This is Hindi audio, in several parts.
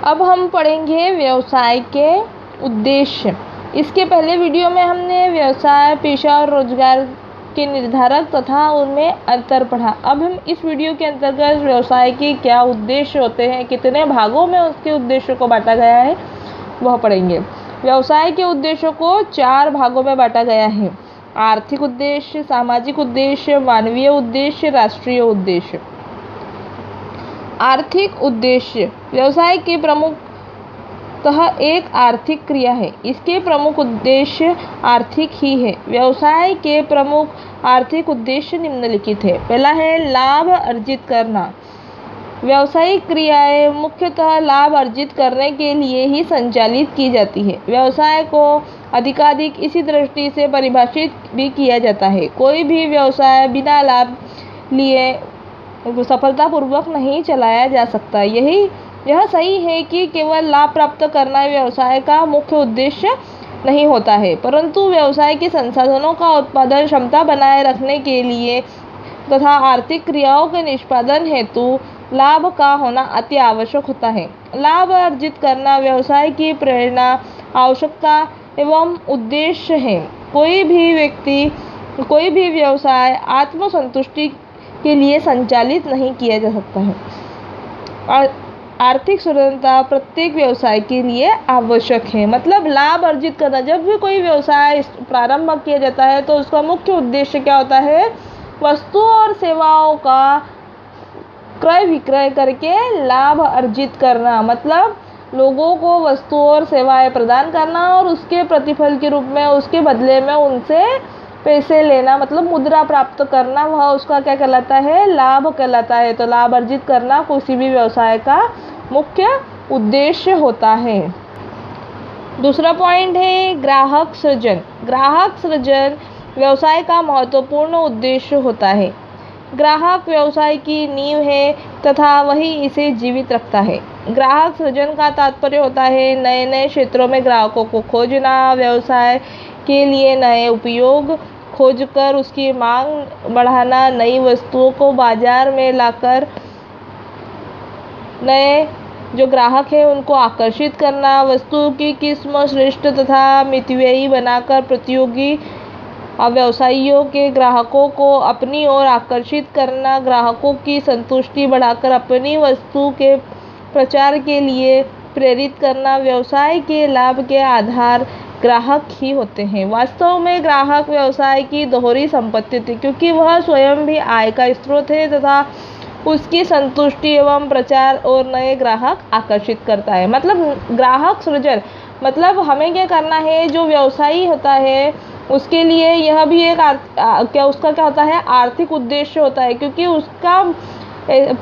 अब हम पढ़ेंगे व्यवसाय के उद्देश्य। इसके पहले वीडियो में हमने व्यवसाय, पेशा और रोजगार के निर्धारक तथा उनमें अंतर पढ़ा। अब हम इस वीडियो के अंतर्गत व्यवसाय के क्या उद्देश्य होते हैं, कितने भागों में उसके उद्देश्यों को बांटा गया है, वह पढ़ेंगे। व्यवसाय के उद्देश्यों को 4 भागों में बांटा गया है: आर्थिक उद्देश्य, सामाजिक उद्देश्य, मानवीय उद्देश्य, राष्ट्रीय उद्देश्य। आर्थिक उद्देश्य व्यवसाय के प्रमुखतः एक आर्थिक क्रिया है। इसके प्रमुख उद्देश्य आर्थिक ही है। व्यवसाय के प्रमुख आर्थिक उद्देश्य निम्नलिखित है। पहला है लाभ अर्जित करना। व्यावसायिक क्रियाएं मुख्यतः लाभ अर्जित करने के लिए ही संचालित की जाती है। व्यवसाय को अधिकाधिक इसी दृष्टि से परिभाषित भी किया जाता है। कोई भी व्यवसाय बिना लाभ लिए सफलतापूर्वक नहीं चलाया जा सकता। यह सही है कि केवल लाभ प्राप्त करना व्यवसाय का मुख्य उद्देश्य नहीं होता है, परंतु व्यवसाय के संसाधनों का उत्पादन क्षमता बनाए रखने के लिए तथा आर्थिक क्रियाओं के निष्पादन हेतु लाभ का होना अति आवश्यक होता है। लाभ अर्जित करना व्यवसाय की प्रेरणा, आवश्यकता एवं उद्देश्य है। कोई भी व्यवसाय आत्मसंतुष्टि के लिए संचालित नहीं किया जा सकता है। आर्थिक स्वतंत्रता प्रत्येक व्यवसाय के लिए आवश्यक है। मतलब लाभ अर्जित करना, जब भी कोई व्यवसाय प्रारंभ किया जाता है तो उसका मुख्य उद्देश्य क्या होता है? वस्तु और सेवाओं का क्रय विक्रय करके लाभ अर्जित करना। मतलब लोगों को वस्तु और सेवाएं प्रदान करना और उसके प्रतिफल के रूप में, उसके बदले में उनसे पैसे लेना, मतलब मुद्रा प्राप्त करना, वह उसका क्या कहलाता है? लाभ कहलाता है। तो लाभ अर्जित करना किसी भी व्यवसाय का मुख्य उद्देश्य होता है। दूसरा पॉइंट है ग्राहक सृजन। ग्राहक सृजन व्यवसाय का महत्वपूर्ण उद्देश्य होता है। ग्राहक व्यवसाय की नींव है तथा वही इसे जीवित रखता है। ग्राहक सृजन का तात्पर्य होता है नए नए क्षेत्रों में ग्राहकों को खोजना, व्यवसाय के लिए नए उपयोग खोजकर उसकी मांग बढ़ाना, नई वस्तुओं को बाजार में लाकर नए जो ग्राहक हैं उनको आकर्षित करना, वस्तु की किस्म श्रेष्ठ तथा मितव्ययी बनाकर प्रतियोगी व्यवसायियों के ग्राहकों को अपनी ओर आकर्षित करना, ग्राहकों की संतुष्टि बढ़ाकर अपनी वस्तु के प्रचार के लिए प्रेरित करना। व्यवसाय के लाभ के आधार ग्राहक ही होते हैं। वास्तव में ग्राहक व्यवसाय की दोहरी संपत्ति थी, क्योंकि वह स्वयं भी आय का स्रोत है तथा उसकी संतुष्टि एवं प्रचार और नए ग्राहक आकर्षित करता है। मतलब ग्राहक सृजन, मतलब हमें क्या करना है? जो व्यवसायी होता है उसके लिए यह भी एक उसका क्या होता है? आर्थिक उद्देश्य होता है, क्योंकि उसका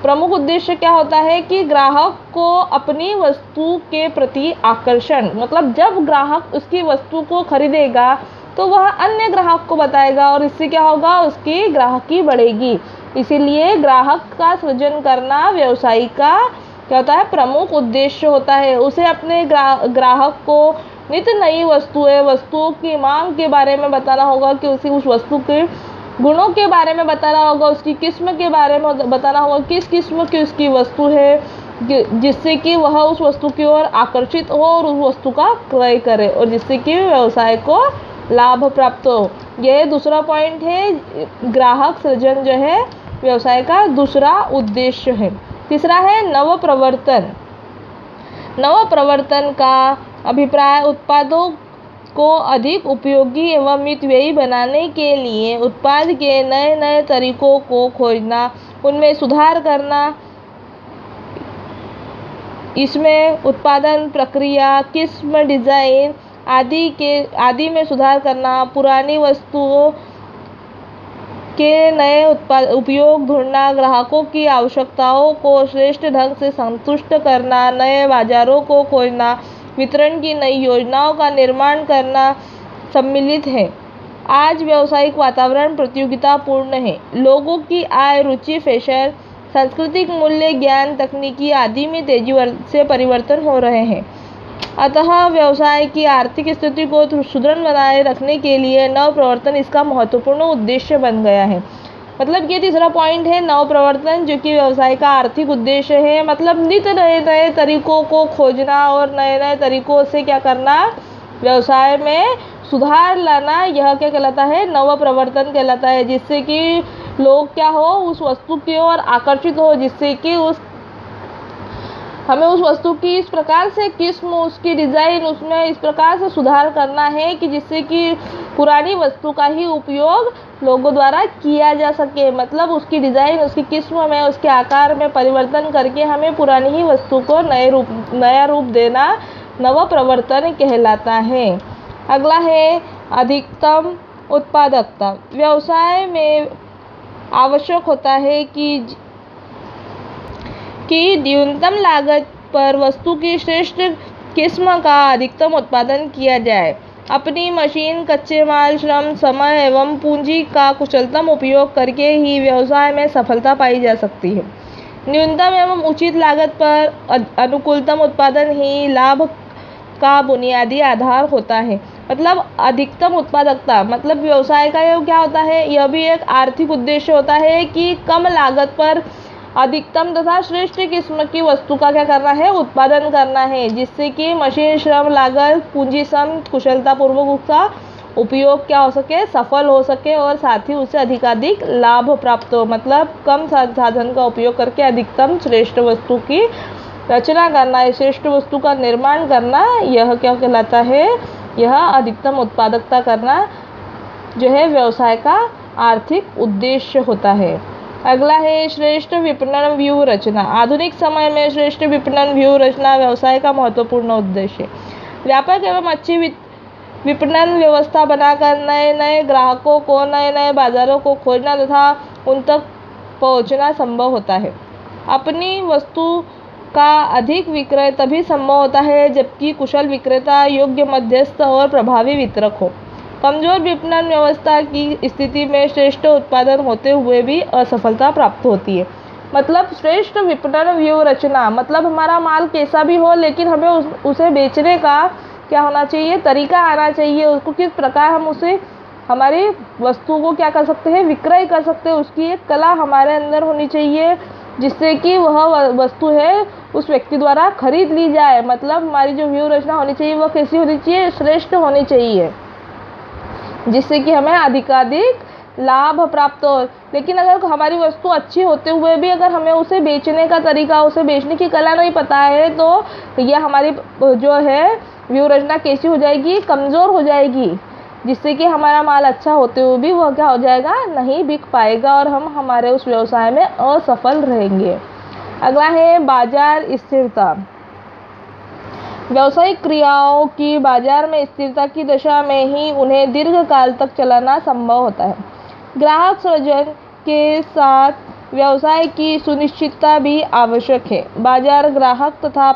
प्रमुख उद्देश्य क्या होता है कि ग्राहक को अपनी वस्तु के प्रति आकर्षण, मतलब जब ग्राहक उसकी वस्तु को खरीदेगा तो वह अन्य ग्राहक को बताएगा और इससे क्या होगा? उसकी ग्राहकी बढ़ेगी। इसीलिए ग्राहक का सृजन करना व्यवसायी का क्या होता है? प्रमुख उद्देश्य होता है। उसे अपने ग्राहक को नित्य नई वस्तुओं की मांग के बारे में बताना होगा, कि उसे उस वस्तु के गुणों के बारे में बताना होगा, उसकी किस्म के बारे में बताना होगा, किस किस्म की उसकी वस्तु है, जिससे कि वह उस वस्तु की ओर आकर्षित हो और उस वस्तु का क्रय करे और जिससे कि व्यवसाय को लाभ प्राप्त हो। यह दूसरा पॉइंट है। ग्राहक सृजन जो है व्यवसाय का दूसरा उद्देश्य है। तीसरा है नवप्रवर्तन। नवप्रवर्तन का अभिप्राय उत्पादों को अधिक उपयोगी एवं मितव्ययी बनाने के लिए उत्पाद के नए नए तरीकों को खोजना, उनमें सुधार करना। इसमें उत्पादन प्रक्रिया, किस्म, डिजाइन आदि में सुधार करना, पुरानी वस्तुओं के नए उपयोग ढूंढना, ग्राहकों की आवश्यकताओं को श्रेष्ठ ढंग से संतुष्ट करना, नए बाजारों को खोजना, वितरण की नई योजनाओं का निर्माण करना सम्मिलित है। आज व्यावसायिक वातावरण प्रतियोगितापूर्ण है। लोगों की आय, रुचि, फैशन, सांस्कृतिक मूल्य, ज्ञान, तकनीकी आदि में तेजी से परिवर्तन हो रहे हैं। अतः व्यवसाय की आर्थिक स्थिति को सुदृढ़ बनाए रखने के लिए नवप्रवर्तन इसका महत्वपूर्ण उद्देश्य बन गया है। मतलब ये तीसरा पॉइंट है नवप्रवर्तन, जो कि व्यवसाय का आर्थिक उद्देश्य है। मतलब नित्य नए नए तरीकों को खोजना और नए नए तरीकों से क्या करना, व्यवसाय में सुधार लाना, यह क्या कहलाता है, नवप्रवर्तन कहलाता है। जिससे कि लोग क्या हो, उस वस्तु की ओर आकर्षित हो, जिससे कि हमें उस वस्तु की इस प्रकार से किस्म, उसकी डिज़ाइन, उसमें इस प्रकार से सुधार करना है कि जिससे कि पुरानी वस्तु का ही उपयोग लोगों द्वारा किया जा सके। मतलब उसकी डिज़ाइन, उसकी किस्म में, उसके आकार में परिवर्तन करके हमें पुरानी ही वस्तु को नया रूप देना नवप्रवर्तन कहलाता है। अगला है अधिकतम उत्पादकता। व्यवसाय में आवश्यक होता है कि न्यूनतम लागत पर वस्तु की श्रेष्ठ किस्म का अधिकतम उत्पादन किया जाए। अपनी मशीन, कच्चे माल, श्रम, समय एवं पूंजी का कुशलतम उपयोग करके ही व्यवसाय में सफलता पाई जा सकती है। न्यूनतम एवं उचित लागत पर अनुकूलतम उत्पादन ही लाभ का बुनियादी आधार होता है। मतलब अधिकतम उत्पादकता, मतलब व्यवसाय का यह क्या होता है, यह भी एक आर्थिक उद्देश्य होता है कि कम लागत पर अधिकतम तथा श्रेष्ठ किस्म की वस्तु का क्या करना है, उत्पादन करना है। जिससे कि मशीन, श्रम, लागत, पूंजी, श्रम, कुशलतापूर्वक उसका उपयोग क्या हो सके, सफल हो सके और साथ ही उससे अधिकाधिक लाभ प्राप्त हो। मतलब कम साधन का उपयोग करके अधिकतम श्रेष्ठ वस्तु की रचना करना है, श्रेष्ठ वस्तु का निर्माण करना, यह क्या कहलाता है, यह अधिकतम उत्पादकता करना जो है व्यवसाय का आर्थिक उद्देश्य होता है। अगला है श्रेष्ठ विपणन व्यूह रचना। आधुनिक समय में श्रेष्ठ विपणन व्यूह रचना व्यवसाय का महत्वपूर्ण उद्देश्य है। व्यापक एवं अच्छी विपणन व्यवस्था बनाकर नए नए ग्राहकों को, नए नए बाजारों को खोजना तथा उन तक पहुंचना संभव होता है। अपनी वस्तु का अधिक विक्रय तभी संभव होता है जबकि कुशल विक्रेता, योग्य मध्यस्थ और प्रभावी वितरक हो। कमजोर विपणन व्यवस्था की स्थिति में श्रेष्ठ उत्पादन होते हुए भी असफलता प्राप्त होती है। मतलब श्रेष्ठ विपणन व्यूह रचना, मतलब हमारा माल कैसा भी हो लेकिन हमें उसे बेचने का क्या होना चाहिए, तरीका आना चाहिए। उसको किस प्रकार हम उसे, हमारी वस्तु को क्या कर सकते हैं, विक्रय कर सकते हैं, उसकी एक कला हमारे अंदर होनी चाहिए जिससे कि वह वस्तु है उस व्यक्ति द्वारा खरीद ली जाए। मतलब हमारी जो व्यूह रचना होनी चाहिए वह कैसी होनी चाहिए, श्रेष्ठ होनी चाहिए, जिससे कि हमें अधिकाधिक लाभ प्राप्त हो। लेकिन अगर हमारी वस्तु अच्छी होते हुए भी अगर हमें उसे बेचने का तरीका, उसे बेचने की कला नहीं पता है तो यह हमारी जो है व्यूह रचना कैसी हो जाएगी, कमज़ोर हो जाएगी, जिससे कि हमारा माल अच्छा होते हुए भी वह क्या हो जाएगा, नहीं बिक पाएगा और हम हमारे उस व्यवसाय में असफल रहेंगे। अगला है बाजार स्थिरता। व्यावसायिक क्रियाओं की बाजार में स्थिरता की दशा में ही उन्हें दीर्घकाल तक चलाना संभव होता है। ग्राहक सृजन के साथ व्यवसाय की सुनिश्चितता भी आवश्यक है। बाजार ग्राहक तथा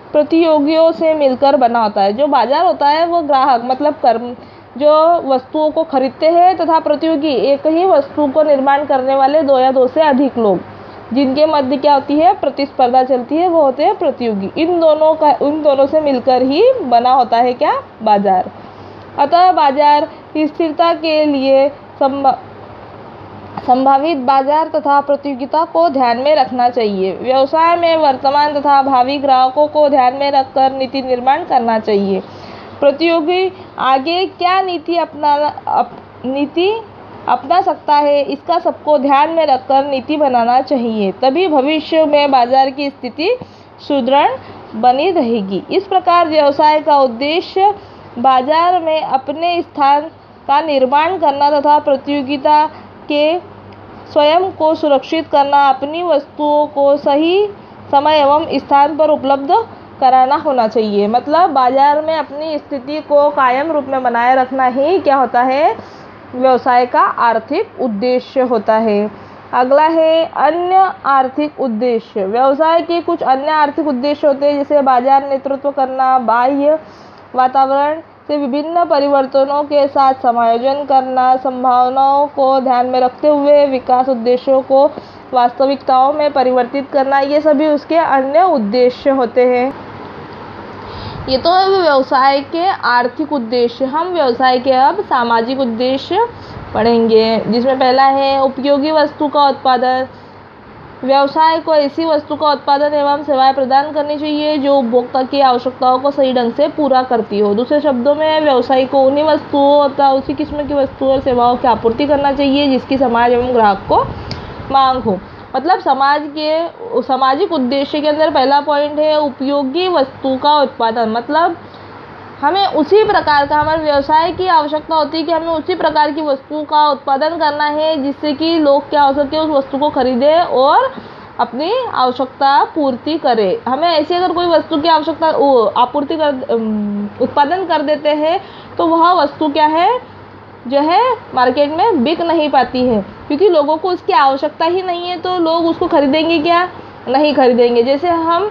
प्रतियोगियों से मिलकर बना होता है। जो बाजार होता है वो ग्राहक मतलब जो वस्तुओं को खरीदते हैं तथा प्रतियोगी, एक ही वस्तु को निर्माण करने वाले दो या दो से अधिक लोग जिनके मध्य क्या होती है, प्रतिस्पर्धा चलती है, वो होते हैं प्रतियोगी। इन दोनों से मिलकर ही बना होता है क्या, बाजार। अतः बाजार की स्थिरता के लिए संभावित बाजार तथा प्रतियोगिता को ध्यान में रखना चाहिए। व्यवसाय में वर्तमान तथा भावी ग्राहकों को ध्यान में रखकर नीति निर्माण करना चाहिए। प्रतियोगी आगे क्या नीति अपना सकता है, इसका सबको ध्यान में रखकर नीति बनाना चाहिए, तभी भविष्य में बाजार की स्थिति सुदृढ़ बनी रहेगी। इस प्रकार व्यवसाय का उद्देश्य बाजार में अपने स्थान का निर्माण करना तथा प्रतियोगिता के स्वयं को सुरक्षित करना, अपनी वस्तुओं को सही समय एवं स्थान पर उपलब्ध कराना होना चाहिए। मतलब बाजार में अपनी स्थिति को कायम रूप में बनाए रखना ही क्या होता है, व्यवसाय का आर्थिक उद्देश्य होता है। अगला है अन्य आर्थिक उद्देश्य। व्यवसाय के कुछ अन्य आर्थिक उद्देश्य होते हैं, जैसे बाजार नेतृत्व करना, बाह्य वातावरण से विभिन्न परिवर्तनों के साथ समायोजन करना, संभावनाओं को ध्यान में रखते हुए विकास उद्देश्यों को वास्तविकताओं में परिवर्तित करना, ये सभी उसके अन्य उद्देश्य होते हैं। ये तो है व्यवसाय के आर्थिक उद्देश्य। हम व्यवसाय के अब सामाजिक उद्देश्य पढ़ेंगे, जिसमें पहला है उपयोगी वस्तु का उत्पादन। व्यवसाय को ऐसी वस्तु का उत्पादन एवं सेवाएं प्रदान करनी चाहिए जो उपभोक्ता की आवश्यकताओं को सही ढंग से पूरा करती हो। दूसरे शब्दों में व्यवसाय को उन्हीं वस्तुओं तथा उसी किस्म की वस्तुओं और सेवाओं की आपूर्ति करना चाहिए जिसकी समाज एवं ग्राहक को मांग हो। मतलब सामाजिक उद्देश्य के अंदर पहला पॉइंट है उपयोगी वस्तु का उत्पादन। मतलब हमें उसी प्रकार का, हमारे व्यवसाय की आवश्यकता होती है कि हमें उसी प्रकार की वस्तु का उत्पादन करना है जिससे कि लोग क्या हो सके, उस वस्तु को खरीदे और अपनी आवश्यकता पूर्ति करे। हमें ऐसी अगर कोई वस्तु की आवश्यकता उत्पादन कर देते हैं तो वह वस्तु क्या है, जो है मार्केट में बिक नहीं पाती है, क्योंकि लोगों को उसकी आवश्यकता ही नहीं है, तो लोग उसको खरीदेंगे क्या, नहीं खरीदेंगे। जैसे हम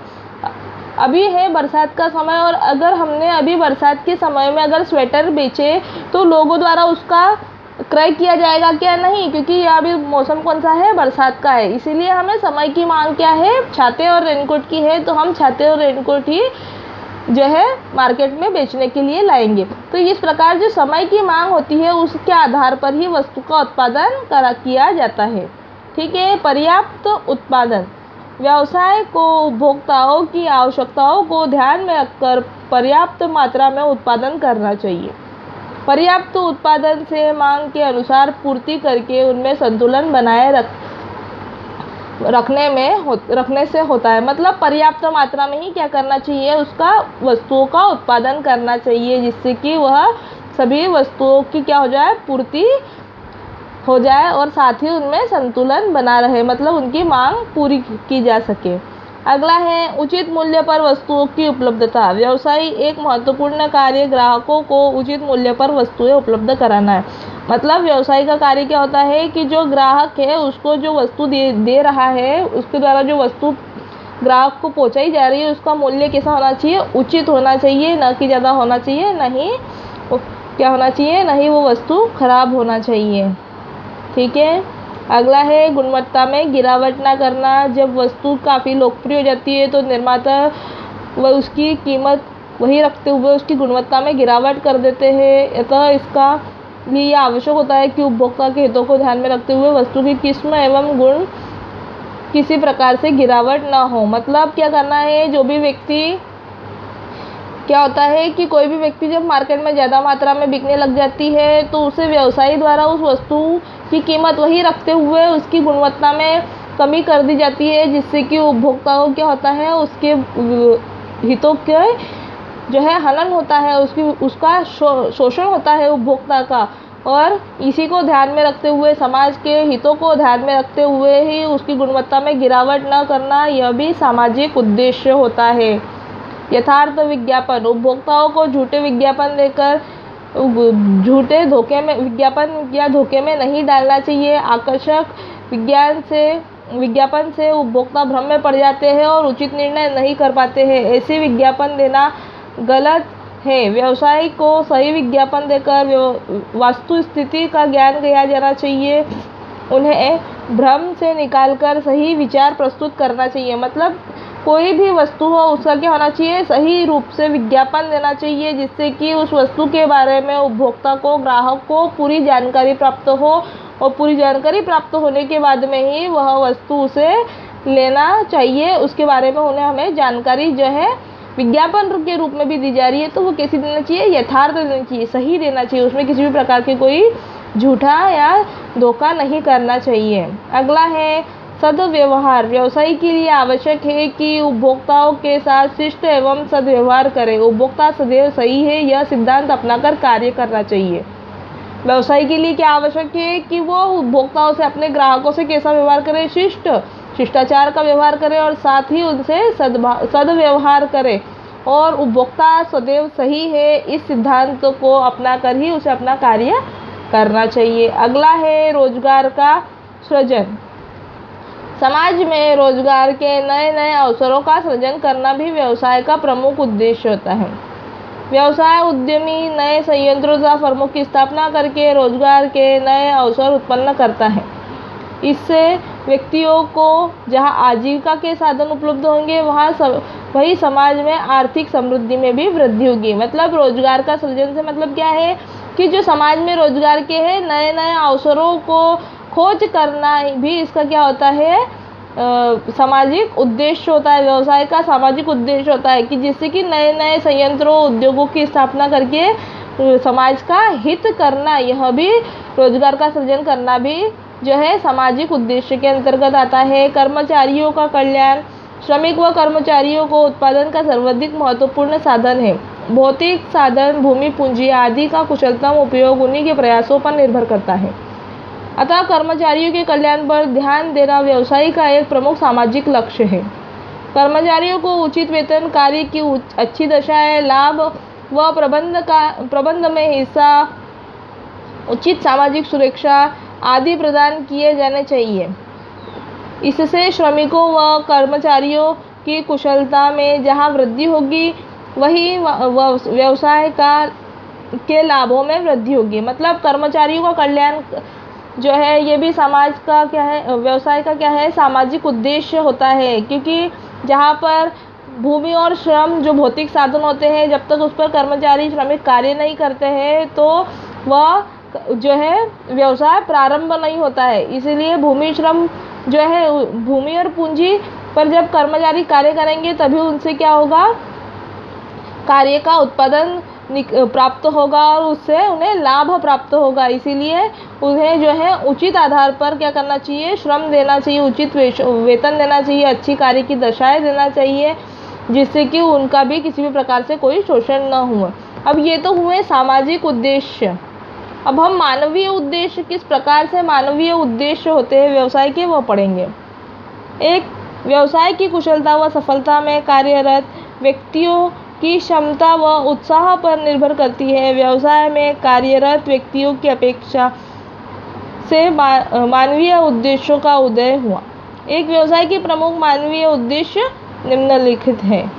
अभी है बरसात का समय, और अगर हमने अभी बरसात के समय में अगर स्वेटर बेचे तो लोगों द्वारा उसका क्रय किया जाएगा क्या, नहीं, क्योंकि अभी मौसम कौन सा है, बरसात का है। इसीलिए हमें समय की मांग क्या है, छाते और रेनकोट की है, तो हम छाते और रेनकोट ही जो है मार्केट में बेचने के लिए लाएंगे। तो इस प्रकार जो समय की मांग होती है उसके आधार पर ही वस्तु का उत्पादन किया जाता है। ठीक है। पर्याप्त उत्पादन। व्यवसाय को उपभोक्ताओं की आवश्यकताओं को ध्यान में रखकर पर्याप्त मात्रा में उत्पादन करना चाहिए। पर्याप्त उत्पादन से मांग के अनुसार पूर्ति करके उनमें संतुलन बनाए रखने से होता है। मतलब पर्याप्त मात्रा में ही क्या करना चाहिए, उसका वस्तुओं का उत्पादन करना चाहिए जिससे कि वह सभी वस्तुओं की क्या हो जाए, पूर्ति हो जाए और साथ ही उनमें संतुलन बना रहे, मतलब उनकी मांग पूरी की जा सके। अगला है उचित मूल्य पर वस्तुओं की उपलब्धता। व्यवसाय एक महत्वपूर्ण कार्य ग्राहकों को उचित मूल्य पर वस्तुएं उपलब्ध कराना है। मतलब व्यवसाय का कार्य क्या होता है कि जो ग्राहक है उसको जो वस्तु दे रहा है, उसके द्वारा जो वस्तु ग्राहक को पहुंचाई जा रही है उसका मूल्य कैसा होना चाहिए, उचित होना चाहिए, न कि ज़्यादा होना चाहिए, नहीं क्या होना चाहिए, नहीं वो वस्तु खराब होना चाहिए। ठीक है। अगला है गुणवत्ता में गिरावट ना करना। जब वस्तु काफ़ी लोकप्रिय हो जाती है तो निर्माता वह उसकी कीमत वही रखते हुए उसकी गुणवत्ता में गिरावट कर देते हैं। अतः इसका लिए आवश्यक होता है कि उपभोक्ता के हितों को ध्यान में रखते हुए वस्तु की किस्म एवं गुण किसी प्रकार से गिरावट ना हो। मतलब क्या करना है, जो भी व्यक्ति क्या होता है कि कोई भी व्यक्ति जब मार्केट में ज़्यादा मात्रा में बिकने लग जाती है तो उसे व्यवसायी द्वारा उस वस्तु की कीमत वही रखते हुए उसकी गुणवत्ता में कमी कर दी जाती है, जिससे कि उपभोक्ता को क्या होता है, उसके हितों के जो है हनन होता है, उसका शोषण होता है उपभोक्ता का। और इसी को ध्यान में रखते हुए, समाज के हितों को ध्यान में रखते हुए ही उसकी गुणवत्ता में गिरावट न करना, यह भी सामाजिक उद्देश्य होता है। यथार्थ विज्ञापन। उपभोक्ताओं को झूठे विज्ञापन देकर विज्ञापन या धोखे में नहीं डालना चाहिए। आकर्षक विज्ञापन से उपभोक्ता भ्रम में पड़ जाते हैं और उचित निर्णय नहीं कर पाते हैं। ऐसे विज्ञापन देना गलत है। व्यवसाय को सही विज्ञापन देकर वास्तु स्थिति का ज्ञान दिया जाना चाहिए। उन्हें भ्रम से निकालकर सही विचार प्रस्तुत करना चाहिए। मतलब कोई भी वस्तु हो उसका क्या होना चाहिए, सही रूप से विज्ञापन देना चाहिए, जिससे कि उस वस्तु के बारे में उपभोक्ता को, ग्राहक को पूरी जानकारी प्राप्त हो, और पूरी जानकारी प्राप्त होने के बाद में ही वह वस्तु उसे लेना चाहिए। उसके बारे में हमें जानकारी जो है विज्ञापन के रूप में भी दी जा रही है तो वो कैसी देना चाहिए, यथार्थ देना चाहिए, सही देना चाहिए, उसमें किसी भी प्रकार के कोई झूठा या धोखा नहीं करना चाहिए। अगला है सदव्यवहार। व्यवसाय के लिए आवश्यक है कि उपभोक्ताओं के साथ शिष्ट एवं सदव्यवहार करें। उपभोक्ता सदैव सही है यह सिद्धांत अपनाकर कार्य करना चाहिए। व्यवसाय के लिए क्या आवश्यक है कि वो उपभोक्ताओं से, अपने ग्राहकों से कैसा व्यवहार करे, शिष्टाचार का व्यवहार करे और साथ ही उनसे सदव्यवहार करे। और उपभोक्ता सदैव सही है इस सिद्धांत को अपनाकर ही उसे अपना कार्य करना चाहिए। अगला है रोजगार का सृजन। समाज में रोजगार के नए नए अवसरों का सृजन करना भी व्यवसाय का प्रमुख उद्देश्य होता है। व्यवसाय उद्यमी नए संयंत्रों या फर्मों की स्थापना करके रोजगार के नए अवसर उत्पन्न करता है। इससे व्यक्तियों को जहां आजीविका के साधन उपलब्ध होंगे वही समाज में आर्थिक समृद्धि में भी वृद्धि होगी। मतलब रोजगार का सृजन से मतलब क्या है कि जो समाज में रोजगार के हैं नए नए अवसरों को खोज करना भी इसका क्या होता है, सामाजिक उद्देश्य होता है। व्यवसाय का सामाजिक उद्देश्य होता है कि जिससे कि नए नए संयंत्रों उद्योगों की स्थापना करके समाज का हित करना, यह भी रोजगार का सृजन करना भी जो है सामाजिक उद्देश्य के अंतर्गत आता है। कर्मचारियों का कल्याण, श्रमिक व कर्मचारियों को उत्पादन का सर्वाधिक महत्वपूर्ण साधन है। भौतिक साधन, भूमि, पूंजी आदि का कुशलतम उपयोग उन्हीं के प्रयासों पर निर्भर करता है। अतः कर्मचारियों के कल्याण पर ध्यान देना व्यवसाय का एक प्रमुख सामाजिक लक्ष्य है। कर्मचारियों को उचित वेतन, कार्य की अच्छी दशाएं, लाभ व प्रबंध में हिस्सा, उचित सामाजिक सुरक्षा आदि प्रदान किए जाने चाहिए। इससे श्रमिकों व कर्मचारियों की कुशलता में जहाँ वृद्धि होगी वही व्यवसाय के लाभों में वृद्धि होगी। मतलब कर्मचारियों का कल्याण जो है ये भी समाज का क्या है, व्यवसाय का क्या है, सामाजिक उद्देश्य होता है। क्योंकि जहाँ पर भूमि और श्रम जो भौतिक साधन होते हैं, जब तक उस पर कर्मचारी श्रमिक कार्य नहीं करते हैं तो वह जो है व्यवसाय प्रारंभ नहीं होता है। इसीलिए भूमि श्रम जो है, भूमि और पूंजी पर जब कर्मचारी कार्य करेंगे तभी उनसे क्या होगा, कार्य का उत्पादन प्राप्त होगा और उससे उन्हें लाभ प्राप्त होगा। इसीलिए उन्हें जो है उचित आधार पर क्या करना चाहिए, श्रम देना चाहिए, उचित वेतन देना चाहिए, अच्छी कार्य की दशाएं देना चाहिए, जिससे कि उनका भी किसी भी प्रकार से कोई शोषण न हुए। अब ये तो हुए सामाजिक उद्देश्य। अब हम मानवीय उद्देश्य, किस प्रकार से मानवीय उद्देश्य होते हैं व्यवसाय के, वो पढ़ेंगे। एक, व्यवसाय की कुशलता व सफलता में कार्यरत व्यक्तियों की क्षमता व उत्साह पर निर्भर करती है। व्यवसाय में कार्यरत व्यक्तियों की अपेक्षा से मानवीय उद्देश्यों का उदय हुआ। एक व्यवसाय के प्रमुख मानवीय उद्देश्य निम्नलिखित हैं।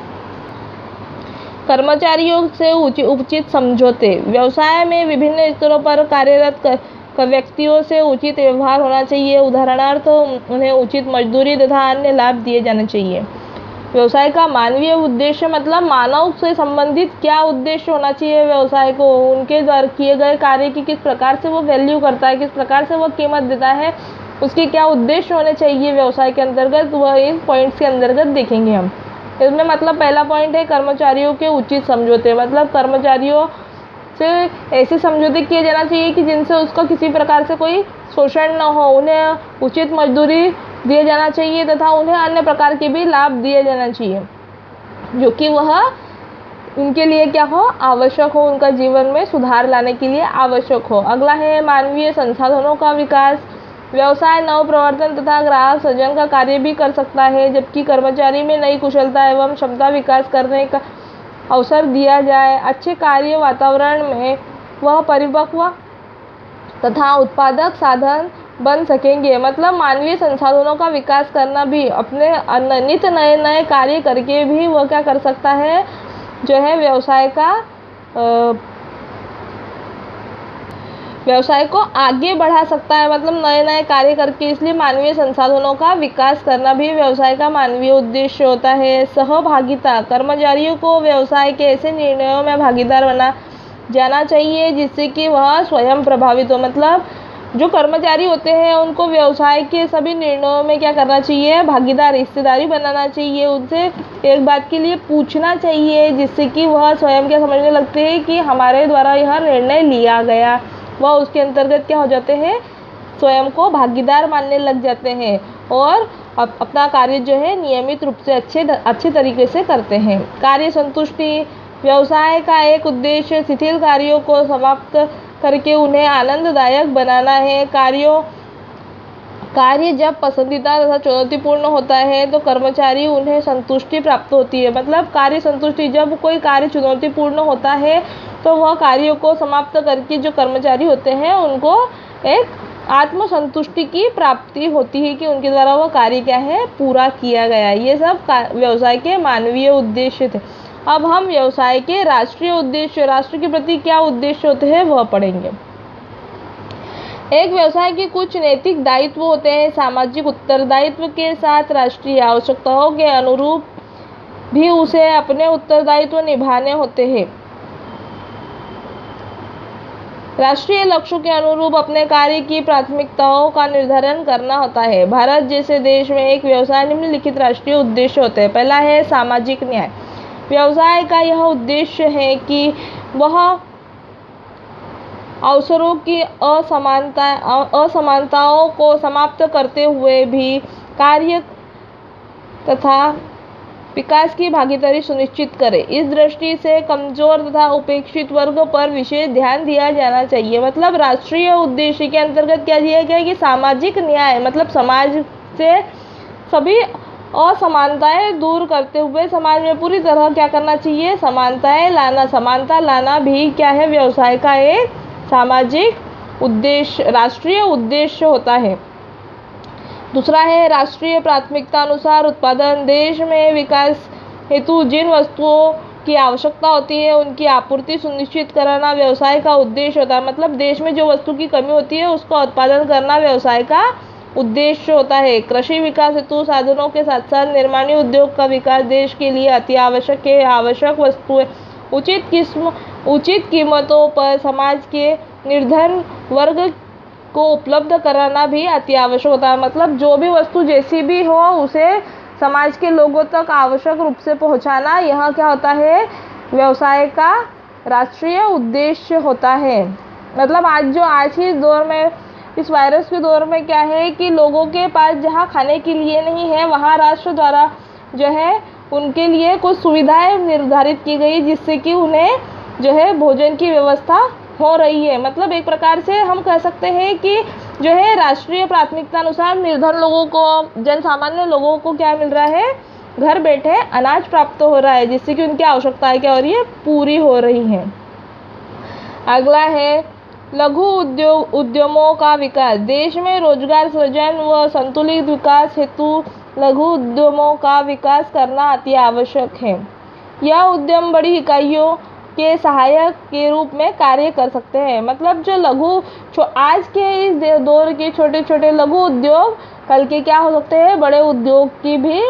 कर्मचारियों से उचित समझौते, व्यवसाय में विभिन्न स्तरों पर कार्यरत व्यक्तियों से उचित व्यवहार होना चाहिए। उदाहरणार्थ उन्हें उचित मजदूरी तथा अन्य लाभ दिए जाने चाहिए। व्यवसाय का मानवीय उद्देश्य मतलब मानव से संबंधित क्या उद्देश्य होना चाहिए व्यवसाय को, उनके द्वारा किए गए कार्य की किस प्रकार से वो वैल्यू करता है, किस प्रकार से वो कीमत देता है, उसके क्या उद्देश्य होने चाहिए व्यवसाय के अंतर्गत, वह इन पॉइंट्स के अंतर्गत देखेंगे हम। इसमें मतलब पहला पॉइंट है कर्मचारियों के उचित समझौते। मतलब कर्मचारियों से ऐसे समझौते किए जाना चाहिए कि जिनसे उसका किसी प्रकार से कोई शोषण न हो। उन्हें उचित मजदूरी दिए जाना चाहिए तथा उन्हें अन्य प्रकार के भी लाभ दिए जाना चाहिए जो कि वह उनके लिए क्या हो, आवश्यक हो, उनका जीवन में सुधार लाने के लिए आवश्यक हो। अगला है मानवीय संसाधनों का विकास। व्यवसाय नव प्रवर्तन तथा ग्राहक सृजन का कार्य भी कर सकता है, जबकि कर्मचारी में नई कुशलता एवं क्षमता विकास करने का अवसर दिया जाए। अच्छे कार्य वातावरण में वह परिपक्व तथा उत्पादक साधन बन सकेंगे। मतलब मानवीय संसाधनों का विकास करना भी, अपने नित नए नए कार्य करके भी वह क्या कर सकता है, जो है व्यवसाय को आगे बढ़ा सकता है। मतलब नए नए कार्य करके, इसलिए मानवीय संसाधनों का विकास करना भी व्यवसाय का मानवीय उद्देश्य होता है। सहभागिता, कर्मचारियों को व्यवसाय के ऐसे निर्णयों में भागीदार बना जाना चाहिए जिससे कि वह स्वयं प्रभावित हो। मतलब जो कर्मचारी होते हैं उनको व्यवसाय के सभी निर्णयों में क्या करना चाहिए, भागीदार, हिस्सेदारी बनाना चाहिए। उनसे एक बात के लिए पूछना चाहिए जिससे कि वह स्वयं क्या समझने लगते हैं कि हमारे द्वारा यह निर्णय लिया गया। वह उसके अंतर्गत क्या हो जाते हैं, स्वयं को भागीदार मानने लग जाते हैं और अपना कार्य जो है नियमित रूप से अच्छे तरीके से करते हैं। कार्य संतुष्टि, व्यवसाय का एक उद्देश्य शिथिल कार्यों को समाप्त करके उन्हें आनंददायक बनाना है। कार्य जब पसंदीदा तथा चुनौतीपूर्ण होता है तो कर्मचारी उन्हें संतुष्टि प्राप्त होती है। मतलब कार्य संतुष्टि, जब कोई कार्य चुनौतीपूर्ण होता है तो वह कार्यों को समाप्त करके जो कर्मचारी होते हैं उनको एक आत्मसंतुष्टि की प्राप्ति होती है कि उनके द्वारा वो कार्य क्या है, पूरा किया गया। ये सब व्यवसाय के मानवीय उद्देश्य थे। अब हम व्यवसाय के राष्ट्रीय उद्देश्य, राष्ट्र के प्रति क्या उद्देश्य होते हैं वह पढ़ेंगे। एक व्यवसाय के कुछ नैतिक दायित्व होते हैं। सामाजिक उत्तरदायित्व के साथ राष्ट्रीय आवश्यकताओं के अनुरूप भी उसे अपने उत्तरदायित्व निभाने होते हैं। राष्ट्रीय लक्ष्यों के अनुरूप अपने कार्य की प्राथमिकताओं का निर्धारण करना होता है। भारत जैसे देश में एक व्यवसाय निम्नलिखित राष्ट्रीय उद्देश्य होते हैं। पहला है सामाजिक न्याय। व्यवसाय का यह उद्देश्य है कि वह अवसरों की असमानताओं को समाप्त करते हुए भी कार्य तथा विकास की भागीदारी सुनिश्चित करे। इस दृष्टि से कमजोर तथा उपेक्षित वर्ग पर विशेष ध्यान दिया जाना चाहिए। मतलब राष्ट्रीय उद्देश्य के अंतर्गत क्या दिया गया है कि सामाजिक न्याय, मतलब समाज से सभी असमानताएं दूर करते हुए समाज में पूरी तरह क्या करना चाहिए, समानताएं लाना। समानता लाना भी क्या है, व्यवसाय का एक सामाजिक उद्देश्य, राष्ट्रीय उद्देश्य होता है। दूसरा है राष्ट्रीय प्राथमिकता अनुसार उत्पादन। देश में विकास हेतु जिन वस्तुओं की आवश्यकता होती है उनकी आपूर्ति सुनिश्चित करना व्यवसाय का उद्देश्य होता है। मतलब देश में जो वस्तु की कमी होती है उसका उत्पादन करना व्यवसाय का उद्देश्य होता है। कृषि विकास हेतु साधनों के साथ साथ निर्माणी उद्योग का विकास देश के लिए अति आवश्यक है। आवश्यक वस्तुएं उचित कीमतों पर समाज के निर्धन वर्ग को उपलब्ध कराना भी अति आवश्यक होता है। मतलब जो भी वस्तु जैसी भी हो उसे समाज के लोगों तक आवश्यक रूप से पहुंचाना, यह क्या होता है, व्यवसाय का राष्ट्रीय उद्देश्य होता है। मतलब आज ही दौर में, इस वायरस के दौर में क्या है कि लोगों के पास जहां खाने के लिए नहीं है वहां राष्ट्र द्वारा जो है उनके लिए कुछ सुविधाएं निर्धारित की गई जिससे कि उन्हें जो है भोजन की व्यवस्था हो रही है। मतलब एक प्रकार से हम कह सकते हैं कि जो है राष्ट्रीय प्राथमिकता अनुसार निर्धन लोगों को, जन सामान्य लोगों को क्या मिल रहा है, घर बैठे अनाज प्राप्त हो रहा है जिससे कि उनकी आवश्यकताएं क्या हो रही है, पूरी हो रही हैं। अगला है लघु उद्यमों का विकास। देश में रोजगार सृजन व संतुलित विकास हेतु लघु उद्यमों का विकास करना अति आवश्यक है। यह उद्यम बड़ी इकाइयों के सहायक के रूप में कार्य कर सकते हैं। मतलब जो आज के इस दौर के छोटे छोटे लघु उद्योग कल के क्या हो सकते हैं, बड़े उद्योग की भी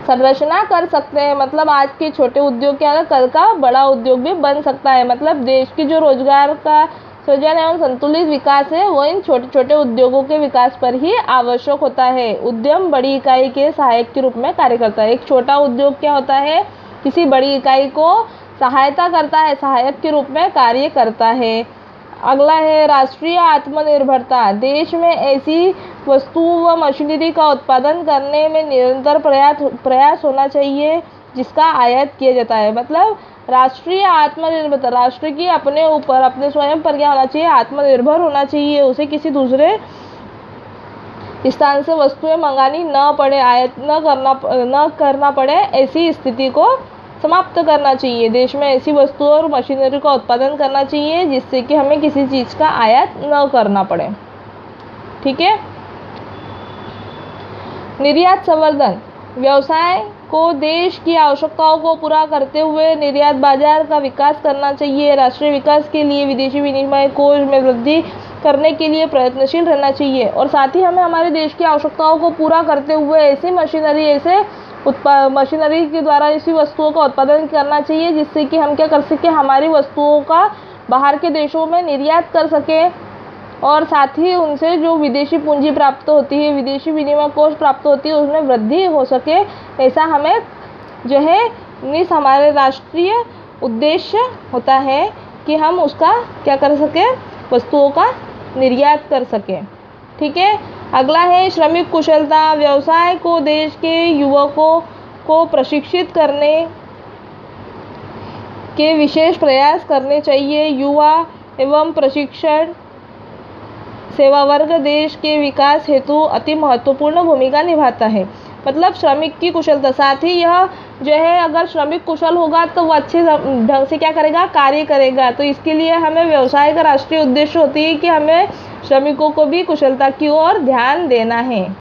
संरचना कर सकते हैं। मतलब आज के छोटे उद्योग क्या है, कल का बड़ा उद्योग भी बन सकता है। मतलब देश की जो रोजगार का सृजन एवं संतुलित विकास है वो इन छोटे छोटे उद्योगों के विकास पर ही आवश्यक होता है। उद्यम बड़ी इकाई के सहायक के रूप में कार्य करता है। एक छोटा उद्योग क्या होता है, किसी बड़ी इकाई को सहायता करता है, सहायक के रूप में कार्य करता है। अगला है राष्ट्रीय आत्मनिर्भरता। देश में ऐसी वस्तु व मशीनरी का उत्पादन करने में निरंतर प्रयास होना चाहिए जिसका आयात किया जाता है। मतलब राष्ट्रीय आत्मनिर्भरता, राष्ट्र की अपने ऊपर, अपने स्वयं पर क्या होना चाहिए, आत्मनिर्भर होना चाहिए। उसे किसी दूसरे स्थान से वस्तुएं मंगानी न पड़े, आयात न करना पड़े, ऐसी स्थिति को समाप्त करना चाहिए। देश में ऐसी वस्तुओं और मशीनरी का उत्पादन करना चाहिए जिससे कि हमें किसी चीज का आयात न करना पड़े। ठीक है। निर्यात संवर्धन। व्यवसाय को देश की आवश्यकताओं को पूरा करते हुए निर्यात बाजार का विकास करना चाहिए। राष्ट्रीय विकास के लिए विदेशी विनिमय कोष में वृद्धि करने के लिए प्रयत्नशील रहना चाहिए और साथ ही हमें हमारे देश की आवश्यकताओं को पूरा करते हुए ऐसी मशीनरी के द्वारा ऐसी वस्तुओं का उत्पादन करना चाहिए जिससे कि हम क्या कर सकें, हमारी वस्तुओं का बाहर के देशों में निर्यात कर सकें और साथ ही उनसे जो विदेशी पूंजी प्राप्त होती है, विदेशी विनिमय कोष प्राप्त होती है, उसमें वृद्धि हो सके। ऐसा हमें जो है हमारे राष्ट्रीय उद्देश्य होता है कि हम उसका क्या कर सकें, वस्तुओं का निर्यात कर सकें। ठीक है। अगला है श्रमिक कुशलता। व्यवसाय को देश के युवकों को प्रशिक्षित करने के विशेष प्रयास करने चाहिए। युवा एवं प्रशिक्षण सेवा वर्ग देश के विकास हेतु अति महत्वपूर्ण भूमिका निभाता है। मतलब श्रमिक की कुशलता, साथ ही यह जो है अगर श्रमिक कुशल होगा तो वो अच्छे ढंग से क्या करेगा, कार्य करेगा। तो इसके लिए हमें व्यवसाय का राष्ट्रीय उद्देश्य होती है कि हमें श्रमिकों को भी कुशलता की ओर ध्यान देना है।